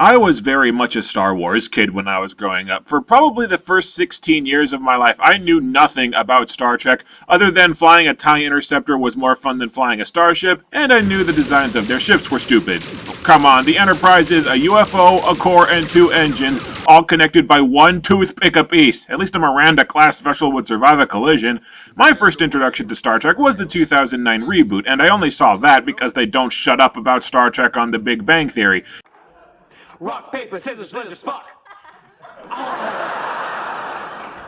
I was very much a Star Wars kid when I was growing up. For probably the first 16 years of my life, I knew nothing about Star Trek, other than flying a TIE Interceptor was more fun than flying a starship, and I knew the designs of their ships were stupid. Come on, the Enterprise is a UFO, a core, and 2 engines, all connected by one toothpick apiece. At least a Miranda-class vessel would survive a collision. My first introduction to Star Trek was the 2009 reboot, and I only saw that because they don't shut up about Star Trek on The Big Bang Theory. Rock, paper, scissors, scissors, Spock!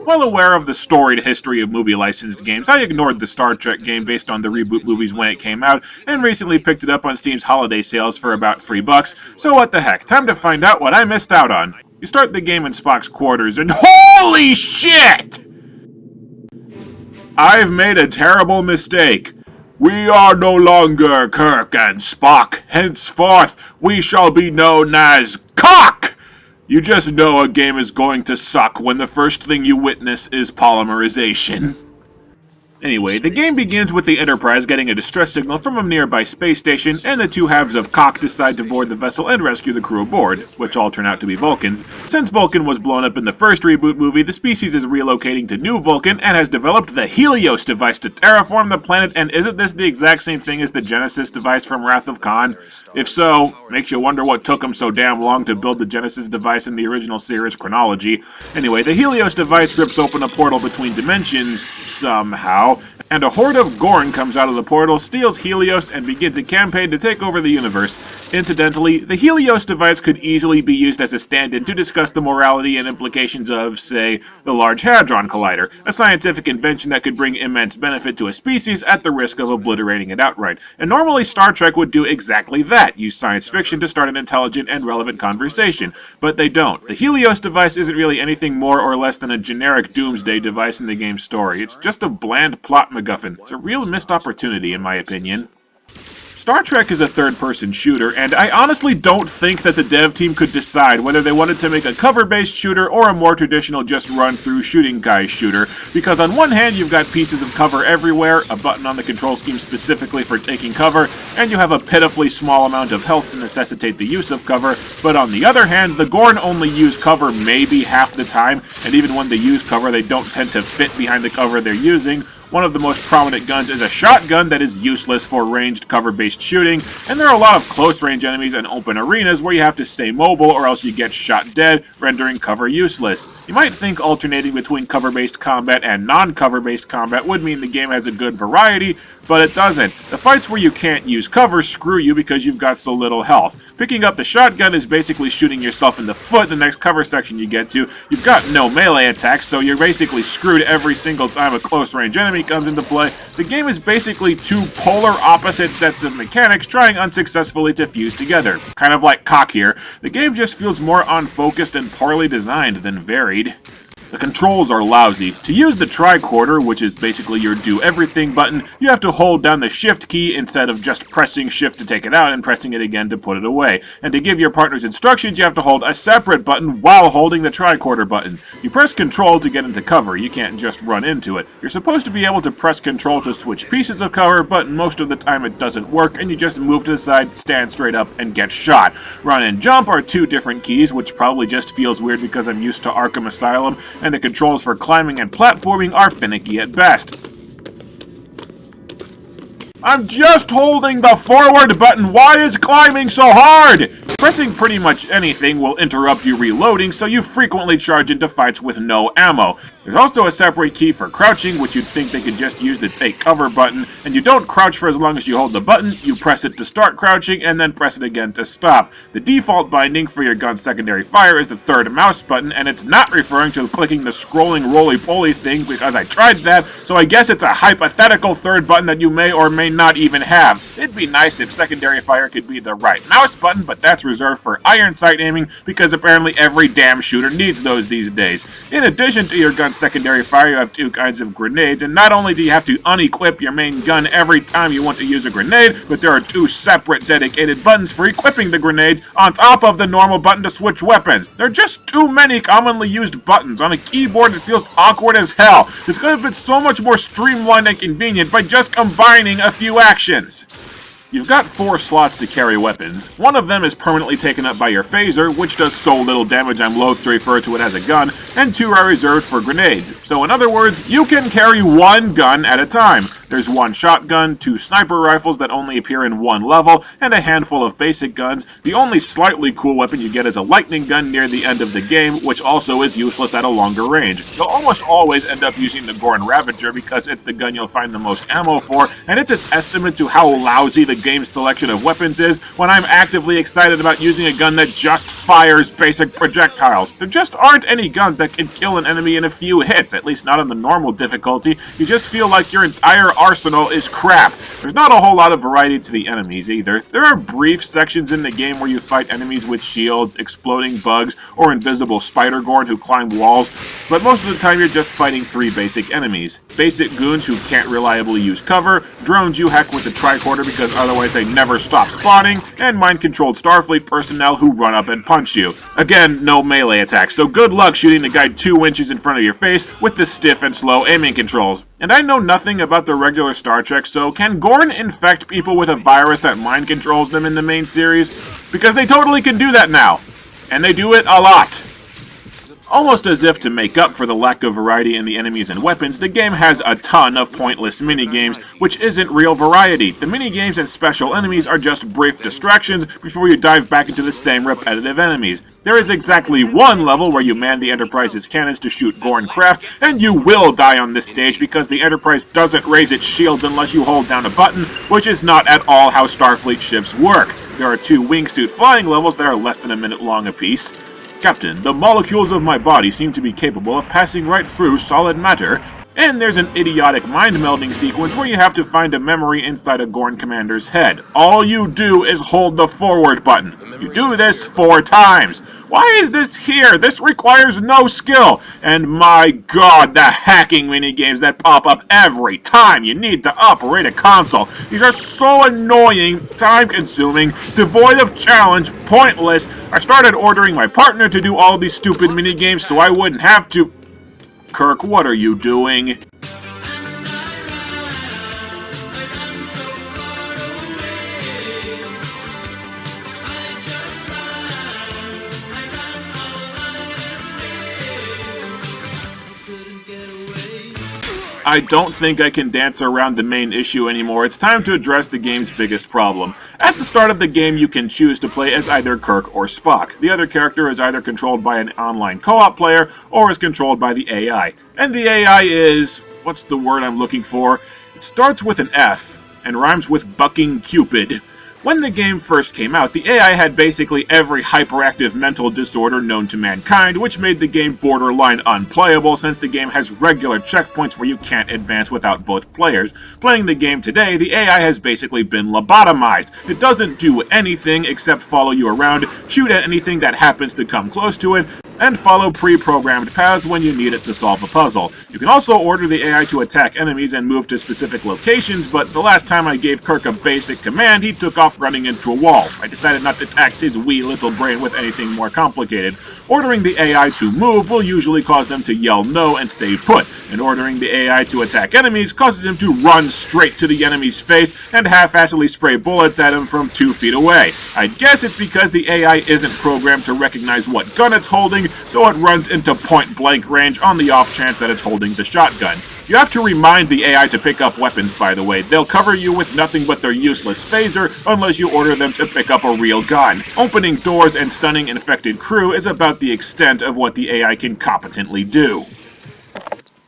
Well aware of the storied history of movie licensed games, I ignored the Star Trek game based on the reboot movies when it came out, and recently picked it up on Steam's holiday sales for about $3, so what the heck, time to find out what I missed out on. You start the game in Spock's quarters, and HOLY SHIT! I've made a terrible mistake. We are no longer Kirk and Spock. Henceforth, we shall be known as Cock! You just know a game is going to suck when the first thing you witness is polymerization. Anyway, the game begins with the Enterprise getting a distress signal from a nearby space station, and the two halves of Cock decide to board the vessel and rescue the crew aboard, which all turn out to be Vulcans. Since Vulcan was blown up in the first reboot movie, the species is relocating to New Vulcan and has developed the Helios device to terraform the planet, and isn't this the exact same thing as the Genesis device from Wrath of Khan? If so, makes you wonder what took them so damn long to build the Genesis device in the original series chronology. Anyway, the Helios device rips open a portal between dimensions, somehow, and a horde of Gorn comes out of the portal, steals Helios, and begins a campaign to take over the universe. Incidentally, the Helios device could easily be used as a stand-in to discuss the morality and implications of, say, the Large Hadron Collider, a scientific invention that could bring immense benefit to a species at the risk of obliterating it outright. And normally Star Trek would do exactly that, use science fiction to start an intelligent and relevant conversation. But they don't. The Helios device isn't really anything more or less than a generic doomsday device in the game's story. It's just a bland plot MacGuffin. It's a real missed opportunity, in my opinion. Star Trek is a third-person shooter, and I honestly don't think that the dev team could decide whether they wanted to make a cover-based shooter or a more traditional just run-through shooting guy shooter, because on one hand you've got pieces of cover everywhere, a button on the control scheme specifically for taking cover, and you have a pitifully small amount of health to necessitate the use of cover, but on the other hand, the Gorn only use cover maybe half the time, and even when they use cover they don't tend to fit behind the cover they're using. One of the most prominent guns is a shotgun that is useless for ranged cover-based shooting, and there are a lot of close-range enemies and open arenas where you have to stay mobile or else you get shot dead, rendering cover useless. You might think alternating between cover-based combat and non-cover-based combat would mean the game has a good variety, but it doesn't. The fights where you can't use cover screw you because you've got so little health. Picking up the shotgun is basically shooting yourself in the foot the next cover section you get to. You've got no melee attacks, so you're basically screwed every single time a close-range enemy comes into play. The game is basically two polar opposite sets of mechanics trying unsuccessfully to fuse together. Kind of like Cock here. The game just feels more unfocused and poorly designed than varied. The controls are lousy. To use the tricorder, which is basically your do everything button, you have to hold down the shift key instead of just pressing shift to take it out and pressing it again to put it away. And to give your partners instructions, you have to hold a separate button while holding the tricorder button. You press control to get into cover, you can't just run into it. You're supposed to be able to press control to switch pieces of cover, but most of the time it doesn't work and you just move to the side, stand straight up, and get shot. Run and jump are two different keys, which probably just feels weird because I'm used to Arkham Asylum, and the controls for climbing and platforming are finicky at best. I'm just holding the forward button. Why is climbing so hard? Pressing pretty much anything will interrupt you reloading, so you frequently charge into fights with no ammo. There's also a separate key for crouching, which you'd think they could just use the take cover button, and you don't crouch for as long as you hold the button, you press it to start crouching, and then press it again to stop. The default binding for your gun's secondary fire is the third mouse button, and it's not referring to clicking the scrolling roly-poly thing, because I tried that, so I guess it's a hypothetical third button that you may or may not even have. It'd be nice if secondary fire could be the right mouse button, but that's reserved for iron sight aiming, because apparently every damn shooter needs those these days. In addition to your gun's secondary fire, you have two kinds of grenades, and not only do you have to unequip your main gun every time you want to use a grenade, but there are two separate dedicated buttons for equipping the grenades on top of the normal button to switch weapons. There are just too many commonly used buttons on a keyboard that feels awkward as hell. This could have been so much more streamlined and convenient by just combining a few actions. You've got 4 slots to carry weapons. One of them is permanently taken up by your phaser, which does so little damage I'm loath to refer to it as a gun, and 2 are reserved for grenades. So in other words, you can carry 1 gun at a time. There's 1 shotgun, 2 sniper rifles that only appear in 1 level, and a handful of basic guns. The only slightly cool weapon you get is a lightning gun near the end of the game, which also is useless at a longer range. You'll almost always end up using the Gorn Ravager because it's the gun you'll find the most ammo for, and it's a testament to how lousy the game's selection of weapons is when I'm actively excited about using a gun that just fires basic projectiles. There just aren't any guns that can kill an enemy in a few hits, at least not on the normal difficulty. You just feel like your entire arsenal is crap. There's not a whole lot of variety to the enemies either. There are brief sections in the game where you fight enemies with shields, exploding bugs, or invisible spider gorn who climb walls, but most of the time you're just fighting 3 basic enemies. Basic goons who can't reliably use cover, drones you hack with the tricorder because otherwise they never stop spawning, and mind-controlled Starfleet personnel who run up and punch you. Again, no melee attacks, so good luck shooting the guy 2 inches in front of your face with the stiff and slow aiming controls. And I know nothing about the regular Star Trek, so can Gorn infect people with a virus that mind controls them in the main series? Because they totally can do that now. And they do it a lot. Almost as if to make up for the lack of variety in the enemies and weapons, the game has a ton of pointless minigames, which isn't real variety. The minigames and special enemies are just brief distractions before you dive back into the same repetitive enemies. There is exactly 1 level where you man the Enterprise's cannons to shoot Gorn craft, and you will die on this stage because the Enterprise doesn't raise its shields unless you hold down a button, which is not at all how Starfleet ships work. There are 2 wingsuit flying levels that are less than a minute long apiece. Captain, the molecules of my body seem to be capable of passing right through solid matter. And there's an idiotic mind-melding sequence where you have to find a memory inside a Gorn commander's head. All you do is hold the forward button. You do this 4 times. Why is this here? This requires no skill. And my god, the hacking minigames that pop up every time you need to operate a console. These are so annoying, time-consuming, devoid of challenge, pointless. I started ordering my partner to do all these stupid minigames so I wouldn't have to. Kirk, what are you doing? I don't think I can dance around the main issue anymore. It's time to address the game's biggest problem. At the start of the game, you can choose to play as either Kirk or Spock. The other character is either controlled by an online co-op player or is controlled by the AI. And the AI is... what's the word I'm looking for? It starts with an F and rhymes with bucking Cupid. When the game first came out, the AI had basically every hyperactive mental disorder known to mankind, which made the game borderline unplayable since the game has regular checkpoints where you can't advance without both players. Playing the game today, the AI has basically been lobotomized. It doesn't do anything except follow you around, shoot at anything that happens to come close to it, and follow pre-programmed paths when you need it to solve a puzzle. You can also order the AI to attack enemies and move to specific locations, but the last time I gave Kirk a basic command, he took off running into a wall. I decided not to tax his wee little brain with anything more complicated. Ordering the AI to move will usually cause them to yell no and stay put, and ordering the AI to attack enemies causes him to run straight to the enemy's face and half-assedly spray bullets at him from 2 feet away. I guess it's because the AI isn't programmed to recognize what gun it's holding, so it runs into point-blank range on the off chance that it's holding the shotgun. You have to remind the AI to pick up weapons, by the way. They'll cover you with nothing but their useless phaser unless you order them to pick up a real gun. Opening doors and stunning infected crew is about the extent of what the AI can competently do.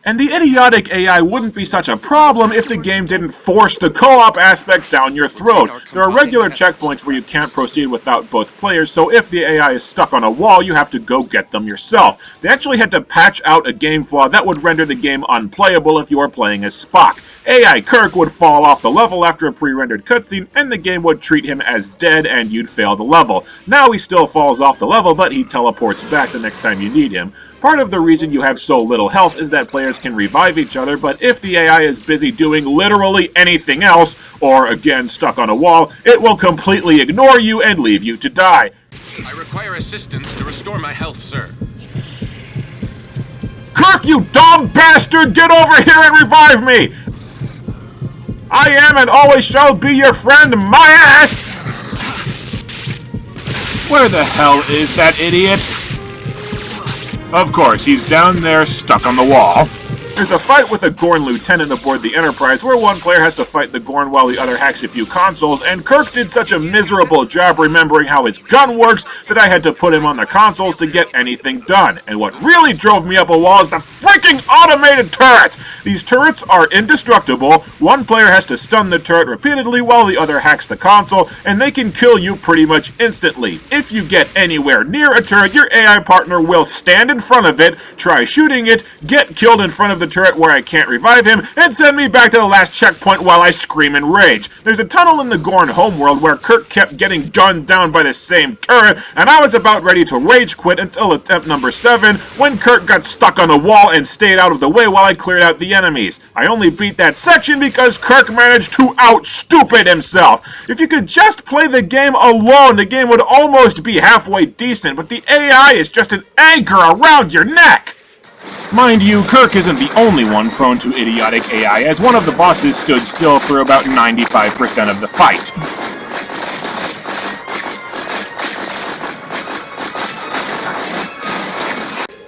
And the idiotic AI wouldn't be such a problem if the game didn't force the co-op aspect down your throat. There are regular checkpoints where you can't proceed without both players, so if the AI is stuck on a wall, you have to go get them yourself. They actually had to patch out a game flaw that would render the game unplayable if you were playing as Spock. AI Kirk would fall off the level after a pre-rendered cutscene, and the game would treat him as dead and you'd fail the level. Now he still falls off the level, but he teleports back the next time you need him. Part of the reason you have so little health is that players can revive each other, but if the AI is busy doing literally anything else, or again stuck on a wall, it will completely ignore you and leave you to die. I require assistance to restore my health, sir. Kirk, you dumb bastard! Get over here and revive me! I am and always shall be your friend, my ass! Where the hell is that idiot? Of course, he's down there stuck on the wall. There's a fight with a Gorn lieutenant aboard the Enterprise where one player has to fight the Gorn while the other hacks a few consoles, and Kirk did such a miserable job remembering how his gun works that I had to put him on the consoles to get anything done. And what really drove me up a wall is the freaking automated turrets! These turrets are indestructible. One player has to stun the turret repeatedly while the other hacks the console, and they can kill you pretty much instantly. If you get anywhere near a turret, your AI partner will stand in front of it, try shooting it, get killed in front of the turret where I can't revive him, and send me back to the last checkpoint while I scream in rage. There's a tunnel in the Gorn homeworld where Kirk kept getting gunned down by the same turret, and I was about ready to rage quit until attempt number 7, when Kirk got stuck on a wall and stayed out of the way while I cleared out the enemies. I only beat that section because Kirk managed to out-stupid himself. If you could just play the game alone, the game would almost be halfway decent, but the AI is just an anchor around your neck! Mind you, Kirk isn't the only one prone to idiotic AI, as one of the bosses stood still for about 95% of the fight.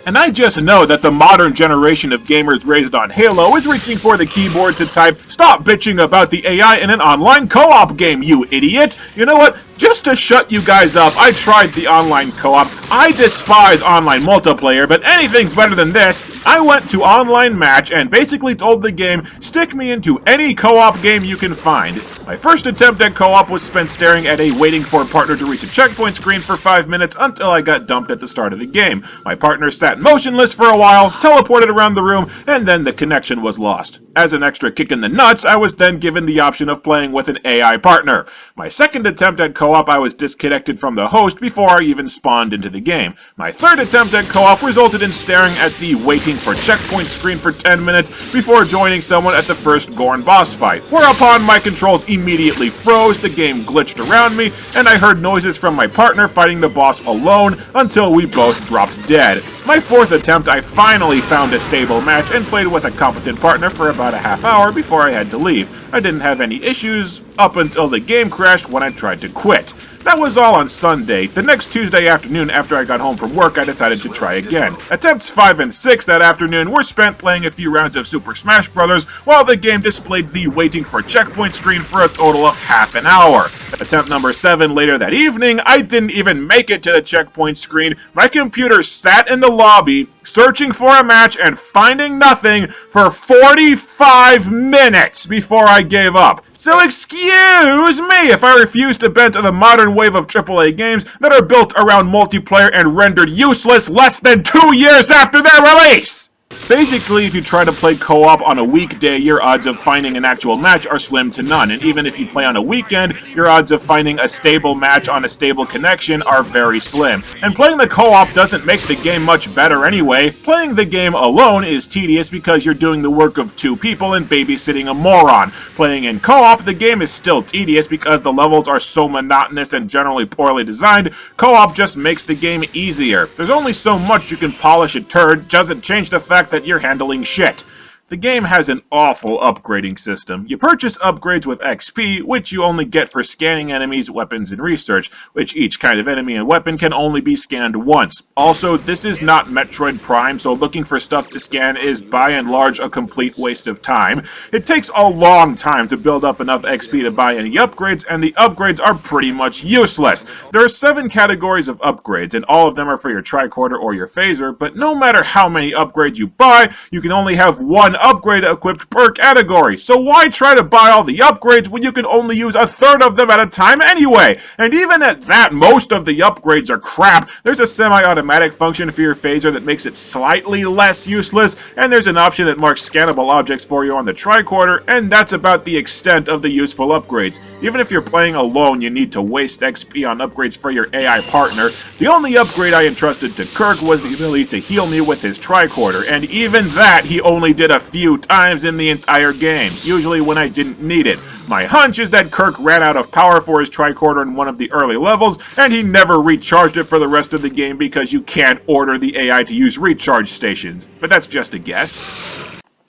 And I just know that the modern generation of gamers raised on Halo is reaching for the keyboard to type, "Stop bitching about the AI in an online co-op game, you idiot!" You know what? Just to shut you guys up, I tried the online co-op. I despise online multiplayer, but anything's better than this. I went to Online Match and basically told the game, stick me into any co-op game you can find. My first attempt at co-op was spent staring at a waiting for partner to reach a checkpoint screen for 5 minutes until I got dumped at the start of the game. My partner sat motionless for a while, teleported around the room, and then the connection was lost. As an extra kick in the nuts, I was then given the option of playing with an AI partner. My second attempt at co-op, I was disconnected from the host before I even spawned into the game. My third attempt at co-op resulted in staring at the waiting for checkpoint screen for 10 minutes before joining someone at the first Gorn boss fight, whereupon my controls immediately froze, the game glitched around me, and I heard noises from my partner fighting the boss alone until we both dropped dead. My fourth attempt, I finally found a stable match and played with a competent partner for about a half hour before I had to leave. I didn't have any issues up until the game crashed when I tried to quit. That was all on Sunday. The next Tuesday afternoon after I got home from work, I decided to try again. Attempts 5 and 6 that afternoon were spent playing a few rounds of Super Smash Bros. While the game displayed the waiting for checkpoint screen for a total of half an hour. Attempt number 7 later that evening, I didn't even make it to the checkpoint screen. My computer sat in the lobby, searching for a match and finding nothing for 45 minutes before I gave up. So excuse me if I refuse to bend to the modern wave of AAA games that are built around multiplayer and rendered useless less than 2 years after their release! Basically, if you try to play co-op on a weekday, your odds of finding an actual match are slim to none, and even if you play on a weekend, your odds of finding a stable match on a stable connection are very slim. And playing the co-op doesn't make the game much better anyway. Playing the game alone is tedious because you're doing the work of 2 people and babysitting a moron. Playing in co-op, the game is still tedious because the levels are so monotonous and generally poorly designed. Co-op just makes the game easier. There's only so much you can polish a turd, doesn't change the fact that you're handling shit. The game has an awful upgrading system. You purchase upgrades with XP, which you only get for scanning enemies, weapons, and research, which each kind of enemy and weapon can only be scanned once. Also, this is not Metroid Prime, so looking for stuff to scan is by and large a complete waste of time. It takes a long time to build up enough XP to buy any upgrades, and the upgrades are pretty much useless. There are 7 categories of upgrades, and all of them are for your tricorder or your phaser, but no matter how many upgrades you buy, you can only have one upgrade equipped per category. So why try to buy all the upgrades when you can only use a third of them at a time anyway? And even at that, most of the upgrades are crap. There's a semi-automatic function for your phaser that makes it slightly less useless, and there's an option that marks scannable objects for you on the tricorder, and that's about the extent of the useful upgrades. Even if you're playing alone, you need to waste XP on upgrades for your AI partner. The only upgrade I entrusted to Kirk was the ability to heal me with his tricorder, and even that he only did a few times in the entire game, usually when I didn't need it. My hunch is that Kirk ran out of power for his tricorder in one of the early levels, and he never recharged it for the rest of the game because you can't order the AI to use recharge stations. But that's just a guess.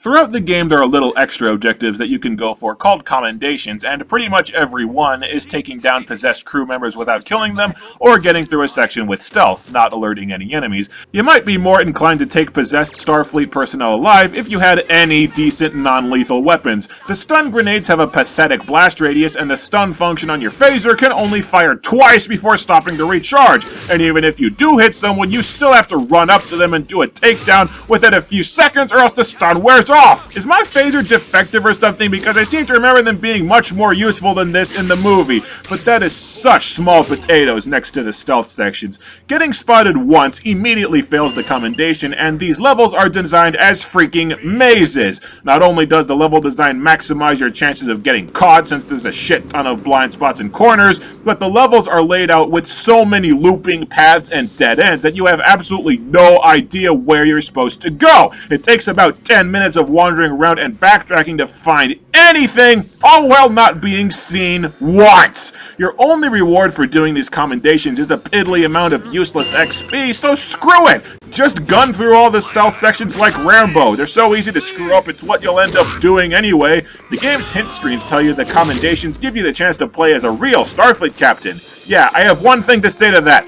Throughout the game, there are little extra objectives that you can go for called commendations, and pretty much every one is taking down possessed crew members without killing them, or getting through a section with stealth, not alerting any enemies. You might be more inclined to take possessed Starfleet personnel alive if you had any decent non-lethal weapons. The stun grenades have a pathetic blast radius, and the stun function on your phaser can only fire twice before stopping to recharge, and even if you do hit someone, you still have to run up to them and do a takedown within a few seconds, or else the stun wears off. Is my phaser defective or something? Because I seem to remember them being much more useful than this in the movie, but that is such small potatoes next to the stealth sections. Getting spotted once immediately fails the commendation, and these levels are designed as freaking mazes. Not only does the level design maximize your chances of getting caught, since there's a shit ton of blind spots and corners, but the levels are laid out with so many looping paths and dead ends that you have absolutely no idea where you're supposed to go. It takes about 10 minutes of wandering around and backtracking to find anything, all while not being seen once. Your only reward for doing these commendations is a piddly amount of useless XP, so screw it! Just gun through all the stealth sections like Rambo. They're so easy to screw up, it's what you'll end up doing anyway. The game's hint screens tell you the commendations give you the chance to play as a real Starfleet captain. Yeah, I have one thing to say to that.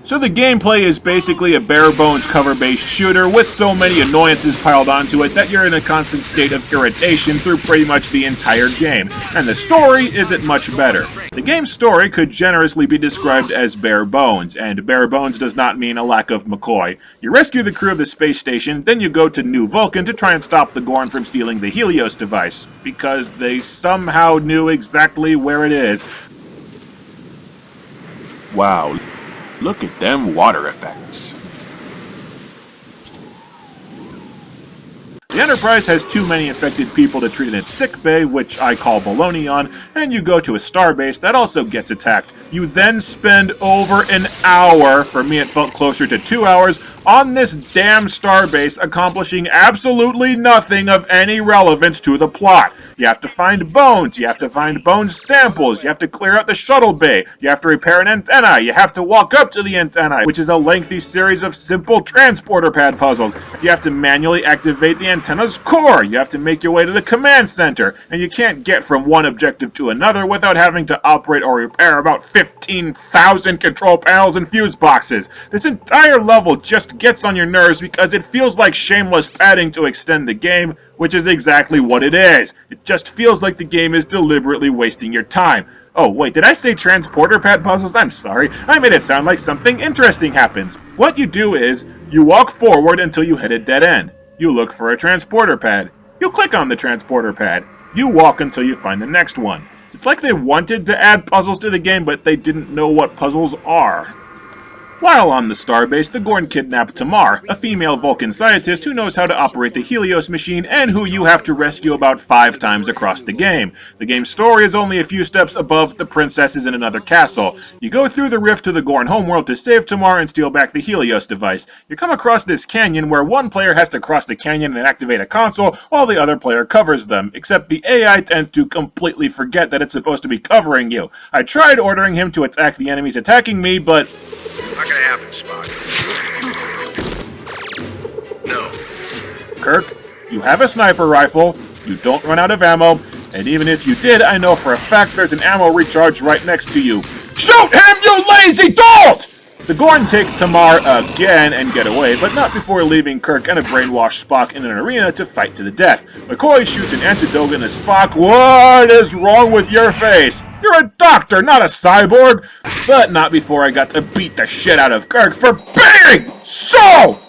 So the gameplay is basically a bare-bones cover-based shooter with so many annoyances piled onto it that you're in a constant state of irritation through pretty much the entire game, and the story isn't much better. The game's story could generously be described as bare bones, and bare bones does not mean a lack of McCoy. You rescue the crew of the space station, then you go to New Vulcan to try and stop the Gorn from stealing the Helios device, because they somehow knew exactly where it is. Wow. Look at them water effects. The Enterprise has too many infected people to treat in its sickbay, which I call baloney on, and you go to a starbase that also gets attacked. You then spend over an hour, for me it felt closer to 2 hours, on this damn starbase accomplishing absolutely nothing of any relevance to the plot. You have to find bones, you have to find bone samples, you have to clear out the shuttle bay, you have to repair an antenna, you have to walk up to the antenna, which is a lengthy series of simple transporter pad puzzles. You have to manually activate the antenna's core, you have to make your way to the command center, and you can't get from one objective to another without having to operate or repair about 15,000 control panels and fuse boxes. This entire level just gets on your nerves because it feels like shameless padding to extend the game, which is exactly what it is. It just feels like the game is deliberately wasting your time. Oh wait, did I say transporter pad puzzles? I'm sorry, I made it sound like something interesting happens. What you do is, you walk forward until you hit a dead end. You look for a transporter pad. You click on the transporter pad. You walk until you find the next one. It's like they wanted to add puzzles to the game, but they didn't know what puzzles are. While on the starbase, the Gorn kidnap Tamar, a female Vulcan scientist who knows how to operate the Helios machine and who you have to rescue about 5 times across the game. The game's story is only a few steps above the princesses in another castle. You go through the rift to the Gorn homeworld to save Tamar and steal back the Helios device. You come across this canyon where one player has to cross the canyon and activate a console while the other player covers them, except the AI tends to completely forget that it's supposed to be covering you. I tried ordering him to attack the enemies attacking me, but Not gonna happen, Spock. No. Kirk, you have a sniper rifle, you don't run out of ammo, and even if you did, I know for a fact there's an ammo recharge right next to you. Shoot him, you lazy dolt! The Gorn take Tamar again and get away, but not before leaving Kirk and a brainwashed Spock in an arena to fight to the death. McCoy shoots an antidote into Spock. What is wrong with your face? You're a doctor, not a cyborg! But not before I got to beat the shit out of Kirk for being so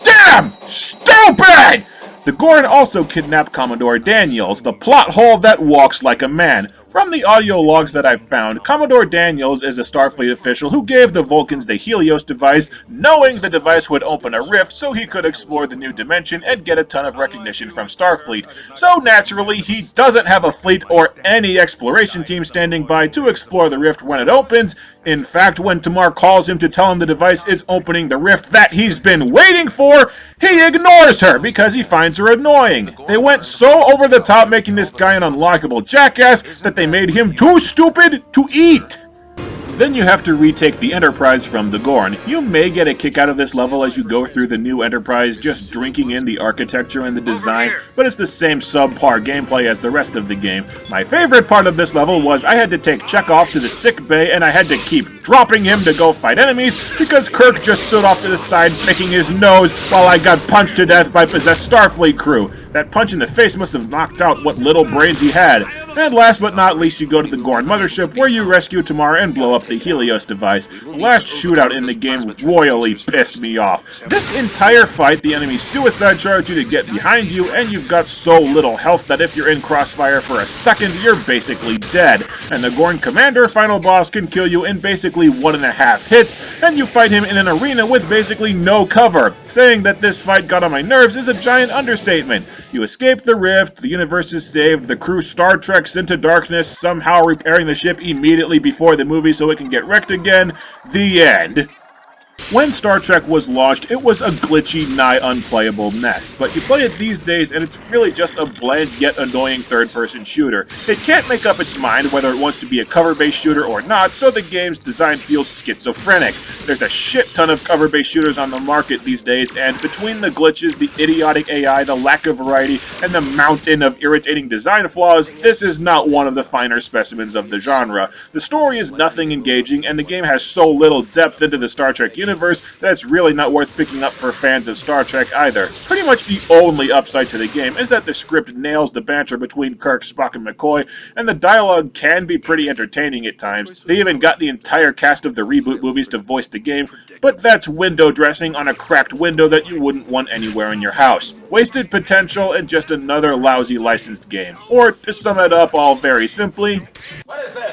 damn stupid! The Gorn also kidnapped Commodore Daniels, the plot hole that walks like a man. From the audio logs that I've found, Commodore Daniels is a Starfleet official who gave the Vulcans the Helios device, knowing the device would open a rift so he could explore the new dimension and get a ton of recognition from Starfleet. So naturally, he doesn't have a fleet or any exploration team standing by to explore the rift when it opens. In fact, when Tamar calls him to tell him the device is opening the rift that he's been waiting for, he ignores her because he finds her annoying. They went so over the top making this guy an unlockable jackass that they made him too stupid to eat. Then you have to retake the Enterprise from the Gorn. You may get a kick out of this level as you go through the new Enterprise, just drinking in the architecture and the design, but it's the same subpar gameplay as the rest of the game. My favorite part of this level was I had to take Chekhov to the sick bay and I had to keep dropping him to go fight enemies because Kirk just stood off to the side picking his nose while I got punched to death by possessed Starfleet crew. That punch in the face must have knocked out what little brains he had. And last but not least, you go to the Gorn mothership where you rescue Tamar and blow up the Helios device. The last shootout in the game royally pissed me off. This entire fight, the enemies suicide charge you to get behind you, and you've got so little health that if you're in crossfire for a second, you're basically dead. And the Gorn commander, final boss, can kill you in basically 1.5 hits, and you fight him in an arena with basically no cover. Saying that this fight got on my nerves is a giant understatement. You escape the rift, the universe is saved, the crew Star Treks into darkness, somehow repairing the ship immediately before the movie so it can get wrecked again. The end. When Star Trek was launched, it was a glitchy, nigh unplayable mess, but you play it these days and it's really just a bland yet annoying third-person shooter. It can't make up its mind whether it wants to be a cover-based shooter or not, so the game's design feels schizophrenic. There's a shit ton of cover-based shooters on the market these days, and between the glitches, the idiotic AI, the lack of variety, and the mountain of irritating design flaws, this is not one of the finer specimens of the genre. The story is nothing engaging, and the game has so little depth into the Star Trek universe that it's really not worth picking up for fans of Star Trek either. Pretty much the only upside to the game is that the script nails the banter between Kirk, Spock, and McCoy, and the dialogue can be pretty entertaining at times. They even got the entire cast of the reboot movies to voice the game, but that's window dressing on a cracked window that you wouldn't want anywhere in your house. Wasted potential and just another lousy licensed game. Or, to sum it up all very simply, What is that?